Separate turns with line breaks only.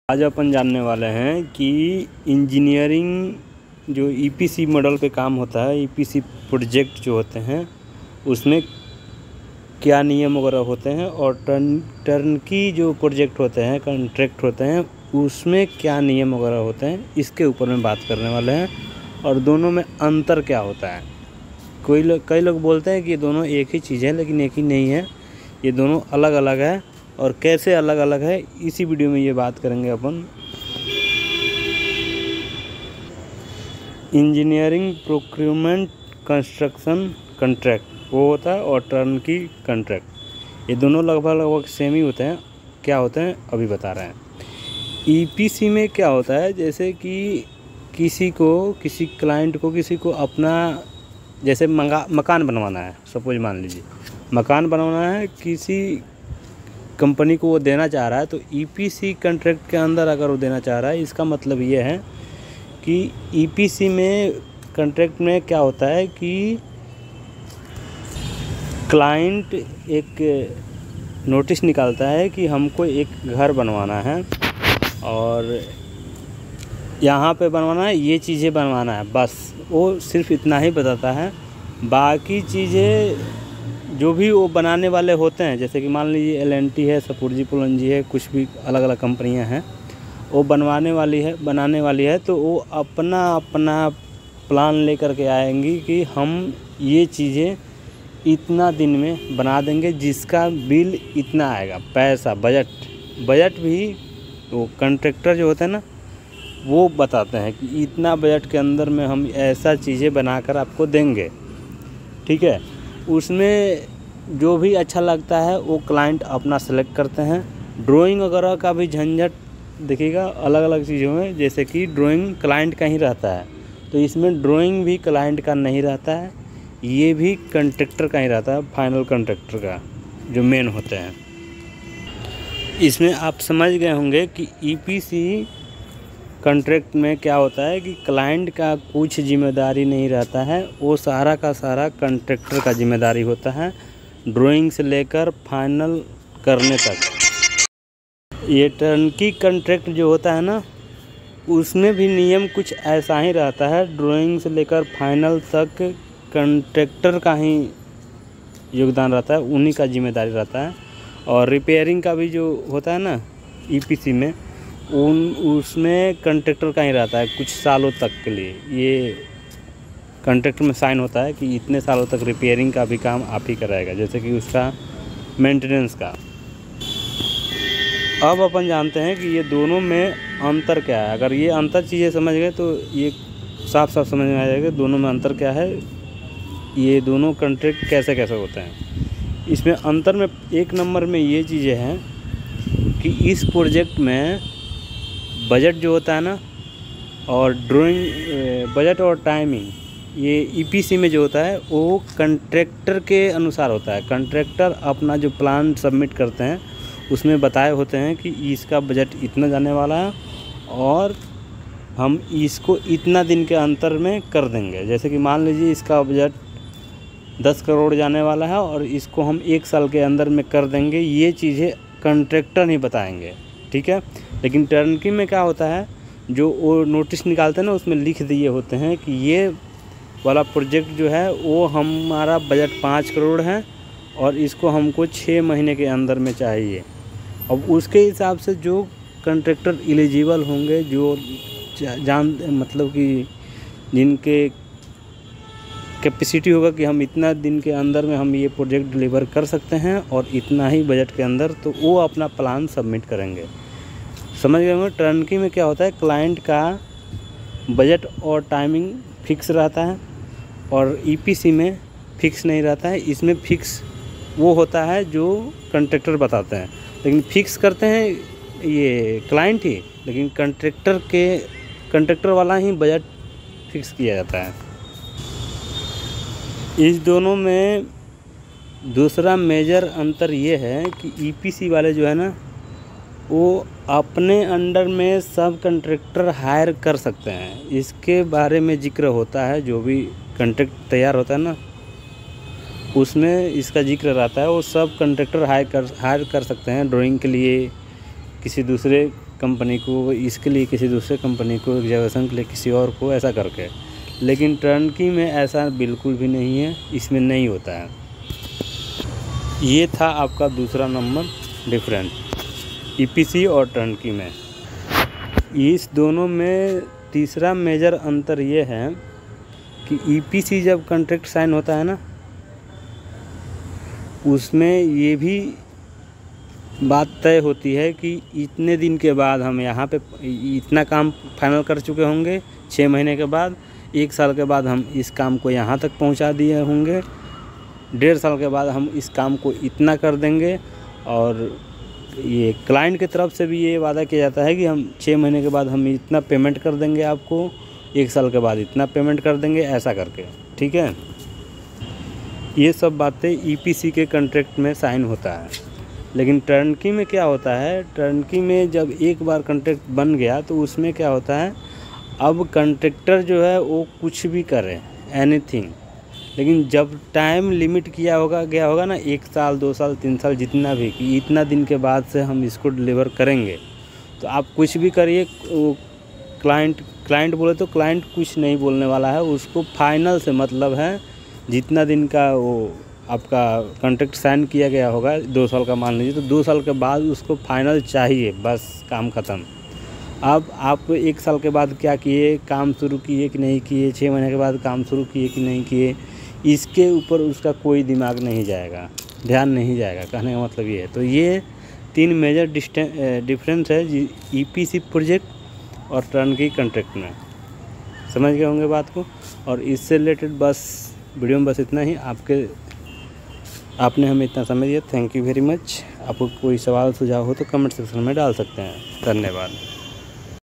आज अपन जानने वाले हैं कि इंजीनियरिंग जो ईपीसी मॉडल पे काम होता है, ईपीसी प्रोजेक्ट जो होते हैं उसमें क्या नियम वगैरह होते हैं, और टर्नकी जो प्रोजेक्ट होते हैं, कॉन्ट्रैक्ट होते हैं, उसमें क्या नियम वगैरह होते हैं, इसके ऊपर में बात करने वाले हैं। और दोनों में अंतर क्या होता है। कई लोग बोलते हैं कि ये दोनों एक ही चीज़ है, लेकिन एक ही नहीं है, ये दोनों अलग अलग है। और कैसे अलग अलग है, इसी वीडियो में ये बात करेंगे अपन। इंजीनियरिंग प्रोक्यूरमेंट कंस्ट्रक्शन कॉन्ट्रैक्ट वो होता है, और टर्नकी कॉन्ट्रैक्ट, ये दोनों लगभग सेम ही होते हैं। क्या होते हैं अभी बता रहे हैं। ईपीसी में क्या होता है, जैसे कि किसी क्लाइंट को किसी को अपना जैसे मकान बनवाना है, सपोज मान लीजिए मकान बनवाना है, किसी कंपनी को वो देना चाह रहा है। तो ईपीसी कॉन्ट्रैक्ट के अंदर अगर वो देना चाह रहा है, इसका मतलब ये है कि ईपीसी में कॉन्ट्रैक्ट में क्या होता है कि क्लाइंट एक नोटिस निकालता है कि हमको एक घर बनवाना है और यहाँ पे बनवाना है, ये चीज़ें बनवाना है, बस वो सिर्फ इतना ही बताता है। बाकी चीज़ें जो भी वो बनाने वाले होते हैं, जैसे कि मान लीजिए एल&टी है, सपुर्जी पुलंजी है, कुछ भी अलग अलग कंपनियां हैं, वो बनाने वाली है, तो वो अपना प्लान लेकर के आएंगी कि हम ये चीज़ें इतना दिन में बना देंगे, जिसका बिल इतना आएगा, पैसा बजट भी वो कॉन्ट्रैक्टर जो होते हैं ना, वो बताते हैं कि इतना बजट के अंदर में हम ऐसा चीज़ें बनाकर आपको देंगे। ठीक है, उसमें जो भी अच्छा लगता है वो क्लाइंट अपना सेलेक्ट करते हैं। ड्राइंग वगैरह का भी झंझट देखिएगा अलग अलग चीज़ों में, जैसे कि ड्राइंग क्लाइंट का ही रहता है, तो इसमें ड्राइंग भी क्लाइंट का नहीं रहता है, ये भी कॉन्ट्रैक्टर का ही रहता है, फाइनल कॉन्ट्रैक्टर का जो मेन होते हैं। इसमें आप समझ गए होंगे कि ईपीसी कॉन्ट्रैक्ट में क्या होता है कि क्लाइंट का कुछ जिम्मेदारी नहीं रहता है, वो सारा का सारा कॉन्ट्रैक्टर का जिम्मेदारी होता है, ड्राइंग से लेकर फाइनल करने तक। ये टर्नकी कॉन्ट्रैक्ट जो होता है ना, उसमें भी नियम कुछ ऐसा ही रहता है, ड्राइंग से लेकर फाइनल तक कॉन्ट्रैक्टर का ही योगदान रहता है, उन्हीं का जिम्मेदारी रहता है। और रिपेयरिंग का भी जो होता है ना ईपीसी में, उसमें कॉन्ट्रैक्टर का ही रहता है कुछ सालों तक के लिए। ये कॉन्ट्रैक्ट में साइन होता है कि इतने सालों तक रिपेयरिंग का भी काम आप ही कराएगा, जैसे कि उसका मेंटेनेंस का। अब अपन जानते हैं कि ये दोनों में अंतर क्या है। अगर ये अंतर चीज़ें समझ गए तो ये साफ साफ समझ में आ जाएगा दोनों में अंतर क्या है, ये दोनों कॉन्ट्रैक्ट कैसे कैसे होते हैं। इसमें अंतर में एक नंबर में ये चीज़ें हैं कि इस प्रोजेक्ट में बजट जो होता है ना, और ड्राइंग बजट और टाइमिंग, ये ईपीसी में जो होता है वो कॉन्ट्रैक्टर के अनुसार होता है। कॉन्ट्रैक्टर अपना जो प्लान सबमिट करते हैं उसमें बताए होते हैं कि इसका बजट इतना जाने वाला है और हम इसको इतना दिन के अंतर में कर देंगे। जैसे कि मान लीजिए इसका बजट 10 करोड़ जाने वाला है और इसको हम 1 साल के अंदर में कर देंगे, ये चीज़ें कॉन्ट्रैक्टर नहीं बताएंगे। ठीक है, लेकिन टर्नकी में क्या होता है, जो वो नोटिस निकालते हैं ना, उसमें लिख दिए होते हैं कि ये वाला प्रोजेक्ट जो है वो हमारा बजट 5 करोड़ है और इसको हमको 6 महीने के अंदर में चाहिए। अब उसके हिसाब से जो कॉन्ट्रैक्टर एलिजिबल होंगे, जो मतलब कि जिनके कैपेसिटी होगा कि हम इतना दिन के अंदर में हम ये प्रोजेक्ट डिलीवर कर सकते हैं और इतना ही बजट के अंदर, तो वो अपना प्लान सबमिट करेंगे। समझ गए होंगे। टर्नकी में क्या होता है, क्लाइंट का बजट और टाइमिंग फिक्स रहता है और ईपीसी में फिक्स नहीं रहता है। इसमें फिक्स वो होता है जो कॉन्ट्रैक्टर बताते हैं, लेकिन फिक्स करते हैं ये क्लाइंट ही, लेकिन कॉन्ट्रैक्टर वाला ही बजट फिक्स किया जाता है। इस दोनों में दूसरा मेजर अंतर ये है कि ईपीसी वाले जो है ना, वो अपने अंडर में सब कॉन्ट्रैक्टर हायर कर सकते हैं। इसके बारे में जिक्र होता है, जो भी कॉन्ट्रैक्ट तैयार होता है ना, उसमें इसका जिक्र रहता है। वो सब कॉन्ट्रैक्टर हायर कर सकते हैं ड्राइंग के लिए, किसी दूसरे कंपनी को, इसके लिए किसी दूसरे कंपनी को, एग्जीक्यूशन के लिए किसी और को, ऐसा करके। लेकिन टर्नकी में ऐसा बिल्कुल भी नहीं है, इसमें नहीं होता है। ये था आपका दूसरा नंबर डिफरेंस ईपीसी और टर्नकी में। इस दोनों में तीसरा मेजर अंतर ये है कि ईपीसी जब कॉन्ट्रैक्ट साइन होता है ना, उसमें ये भी बात तय होती है कि इतने दिन के बाद हम यहाँ पे इतना काम फाइनल कर चुके होंगे, 6 महीने के बाद, 1 साल के बाद हम इस काम को यहाँ तक पहुँचा दिए होंगे, 1.5 साल के बाद हम इस काम को इतना कर देंगे। और ये क्लाइंट की तरफ से भी ये वादा किया जाता है कि हम 6 महीने के बाद हम इतना पेमेंट कर देंगे आपको, 1 साल के बाद इतना पेमेंट कर देंगे, ऐसा करके। ठीक है, ये सब बातें ईपीसी के कॉन्ट्रैक्ट में साइन होता है। लेकिन टर्नकी में क्या होता है, टर्नकी में जब एक बार कॉन्ट्रैक्ट बन गया तो उसमें क्या होता है, अब कॉन्ट्रैक्टर जो है वो कुछ भी करे, एनीथिंग, लेकिन जब टाइम लिमिट गया होगा ना, 1 साल 2 साल 3 साल जितना भी, कि इतना दिन के बाद से हम इसको डिलीवर करेंगे, तो आप कुछ भी करिए। वो क्लाइंट बोले तो क्लाइंट कुछ नहीं बोलने वाला है, उसको फाइनल से मतलब है। जितना दिन का वो आपका कॉन्ट्रैक्ट साइन किया गया होगा, 2 साल का मान लीजिए, तो 2 साल के बाद उसको फाइनल चाहिए, बस काम ख़त्म। अब आप 1 साल के बाद क्या किए, काम शुरू किए कि नहीं किए, 6 महीने के बाद काम शुरू किए कि नहीं किए, इसके ऊपर उसका कोई दिमाग नहीं जाएगा, ध्यान नहीं जाएगा। कहने का मतलब ये है। तो ये 3 मेजर डिफरेंस है ईपीसी प्रोजेक्ट और टर्नकी कॉन्ट्रैक्ट में। समझ गए होंगे बात को। और इससे रिलेटेड बस वीडियो में बस इतना ही। आपने हमें इतना समय दिया, थैंक यू वेरी मच। आपको कोई सवाल सुझाव हो तो कमेंट सेक्शन में डाल सकते हैं। धन्यवाद।